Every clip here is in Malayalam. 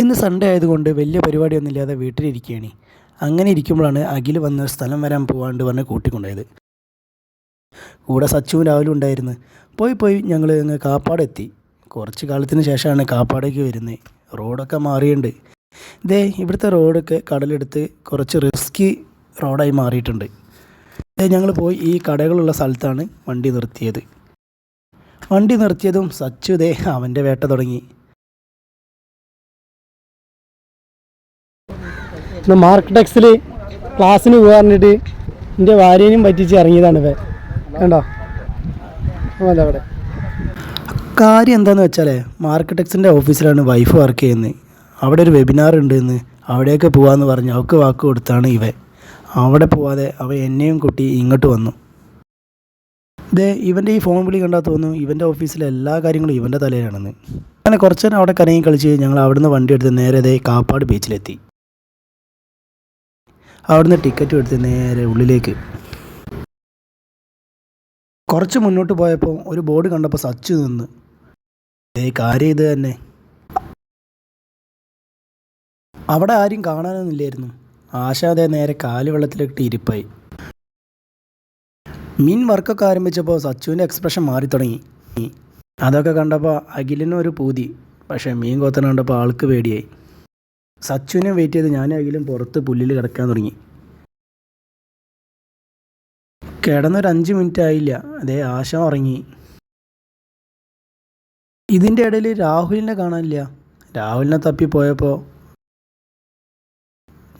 ഇന്ന് സൺഡേ ആയതുകൊണ്ട് വലിയ പരിപാടിയൊന്നുമില്ലാതെ വീട്ടിലിരിക്കുകയാണ്. അങ്ങനെ ഇരിക്കുമ്പോഴാണ് അഖിൽ വന്ന് സ്ഥലം വരാൻ പോകാണ്ട് പറഞ്ഞ് കൂട്ടിക്കൊണ്ടുപോയത്. കൂടെ സച്ചുവും രാവിലെ ഉണ്ടായിരുന്നു. പോയി ഞങ്ങൾ അങ്ങ് കാപ്പാട് എത്തി. കുറച്ച് കാലത്തിന് ശേഷമാണ് കാപ്പാടേക്ക് വരുന്നത്. റോഡൊക്കെ മാറിയിട്ടുണ്ട്. ഇവിടുത്തെ റോഡൊക്കെ കടലെടുത്ത് കുറച്ച് റിസ്കി റോഡായി മാറിയിട്ടുണ്ട്. ഞങ്ങൾ പോയി ഈ കടകളുള്ള സ്ഥലത്താണ് വണ്ടി നിർത്തിയത്. വണ്ടി നിർത്തിയതും സച്ചു അവൻ്റെ വേട്ട തുടങ്ങി. മാർക്ക് ടെക്സിൽ ക്ലാസ്സിന് പോകാറിട്ട് എൻ്റെ ഭാര്യനെയും പറ്റിച്ച് ഇറങ്ങിയതാണ് ഇവ. കണ്ടോ അല്ല അവിടെ കാര്യം എന്താണെന്ന് വെച്ചാൽ മാർക്ക് ടെക്സിൻ്റെ ഓഫീസിലാണ് വൈഫ് വർക്ക് ചെയ്യുന്നത്. അവിടെ ഒരു വെബിനാർ ഉണ്ടെന്ന് അവിടേക്ക് പോകാമെന്ന് പറഞ്ഞ് അവൾക്ക് വാക്ക് കൊടുത്താണ് ഇവ. അവിടെ പോവാതെ അവ എന്നെയും കുട്ടി ഇങ്ങോട്ട് വന്നു. ഇവൻ്റെ ഈ ഫോൺ വിളി കണ്ടാൽ തോന്നുന്നു ഇവൻ്റെ ഓഫീസിലെ എല്ലാ കാര്യങ്ങളും ഇവൻ്റെ തലയിലാണെന്ന്. അങ്ങനെ കുറച്ച് നേരം അവിടെ കറങ്ങി കളിച്ച് ഞങ്ങൾ അവിടുന്ന് വണ്ടി എടുത്ത് നേരെ കാപ്പാട് ബീച്ചിലെത്തി. അവിടുന്ന് ടിക്കറ്റ് എടുത്ത് നേരെ ഉള്ളിലേക്ക്. കുറച്ച് മുന്നോട്ട് പോയപ്പോൾ ഒരു ബോർഡ് കണ്ടപ്പോൾ സച്ചു നിന്ന്. കാര്യം ഇത് തന്നെ. അവിടെ ആരും കാണാനൊന്നുമില്ലായിരുന്നു. ആശാദെ നേരെ കാല് വെള്ളത്തിലിട്ട് ഇരിപ്പായി. മീൻ വർക്കൊക്കെ ആരംഭിച്ചപ്പോൾ സച്ചുവിൻ്റെ എക്സ്പ്രഷൻ മാറി തുടങ്ങി. അതൊക്കെ കണ്ടപ്പോൾ അഖിലിനും ഒരു പൂതി. പക്ഷേ മീൻ കൊത്തന കണ്ടപ്പോൾ ആൾക്ക് പേടിയായി. സച്ചുവിനെ വെയിറ്റ് ചെയ്ത് ഞാനും അഖിലും പുറത്ത് പുല്ലിൽ കിടക്കാൻ തുടങ്ങി. കിടന്നൊരു 5 മിനിറ്റ് ആയില്ല, ആശ ഉറങ്ങി. ഇതിൻ്റെ ഇടയിൽ രാഹുലിനെ കാണാനില്ല. രാഹുലിനെ തപ്പിപ്പോയപ്പോൾ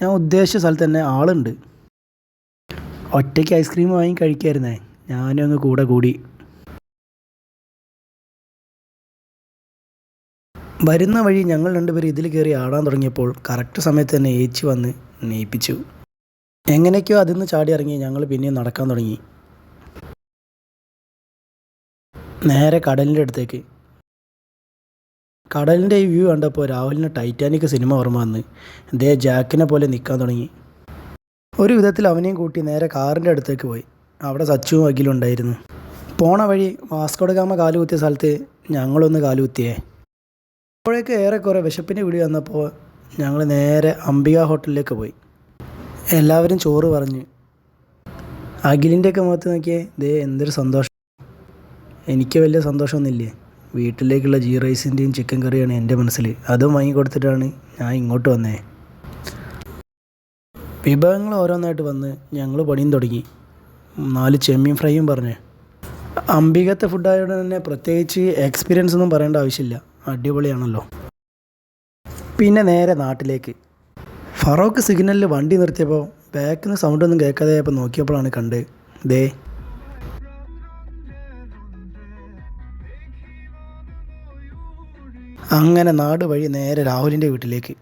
ഞാൻ ഉദ്ദേശിച്ച സ്ഥലത്ത് തന്നെ ആളുണ്ട്. ഒറ്റയ്ക്ക് ഐസ്ക്രീം വാങ്ങി കഴിക്കായിരുന്നേ. ഞാനും അങ്ങ് കൂടെ കൂടി. വരുന്ന വഴി ഞങ്ങൾ രണ്ടുപേരും ഇതിൽ കയറി ആടാൻ തുടങ്ങിയപ്പോൾ കറക്റ്റ് സമയത്ത് തന്നെ ഏച്ചി വന്ന് നെയ്പ്പിച്ചു. എങ്ങനെയൊക്കെയോ അതിൽ ചാടി ഇറങ്ങി ഞങ്ങൾ പിന്നെയും നടക്കാൻ തുടങ്ങി. നേരെ കടലിൻ്റെ അടുത്തേക്ക്. കടലിൻ്റെ ഈ വ്യൂ കണ്ടപ്പോൾ രാഹുലിന് ടൈറ്റാനിക് സിനിമ ഓർമ്മ വന്ന് ജാക്കിനെ പോലെ നിൽക്കാൻ തുടങ്ങി. ഒരു വിധത്തിൽ അവനെയും കൂട്ടി നേരെ കാറിൻ്റെ അടുത്തേക്ക് പോയി. അവിടെ സച്ചുവും അഖിലും ഉണ്ടായിരുന്നു. പോണ വഴി വാസ്കോഡഗാമ കാലുകുത്തിയ സ്ഥലത്ത് ഞങ്ങളൊന്ന് കാലുകുത്തിയേ. അപ്പോഴേക്ക് ഏറെക്കുറെ വിശപ്പിൻ്റെ വിളി വന്നപ്പോൾ ഞങ്ങൾ നേരെ അംബിക ഹോട്ടലിലേക്ക് പോയി. എല്ലാവരും ചോറ് പറഞ്ഞ്. അഖിലിൻ്റെയൊക്കെ മുഖത്ത് നോക്കിയേ എന്തൊരു സന്തോഷം. എനിക്ക് വലിയ സന്തോഷമൊന്നുമില്ലേ. വീട്ടിലേക്കുള്ള ഗീ റൈസിൻ്റെയും ചിക്കൻ കറിയാണ് എൻ്റെ മനസ്സിൽ. അതും വാങ്ങിക്കൊടുത്തിട്ടാണ് ഞാൻ ഇങ്ങോട്ട് വന്നേ. വിഭവങ്ങൾ ഓരോന്നായിട്ട് വന്ന് ഞങ്ങൾ പണിയും തുടങ്ങി. 4 ചെമ്മീൻ ഫ്രൈയും പറഞ്ഞ്. അംബികത്തെ ഫുഡായതുകൊണ്ട് തന്നെ പ്രത്യേകിച്ച് എക്സ്പീരിയൻസ് ഒന്നും പറയേണ്ട ആവശ്യമില്ല. അടിപൊളിയാണല്ലോ. പിന്നെ നേരെ നാട്ടിലേക്ക്. ഫറോക്ക് സിഗ്നലിൽ വണ്ടി നിർത്തിയപ്പോൾ ബാക്കിൽ നിന്ന് സൗണ്ടൊന്നും കേൾക്കാതെയപ്പോൾ നോക്കിയപ്പോഴാണ് കണ്ട് അങ്ങനെ നാട് വഴി നേരെ രാഹുലിൻ്റെ വീട്ടിലേക്ക്.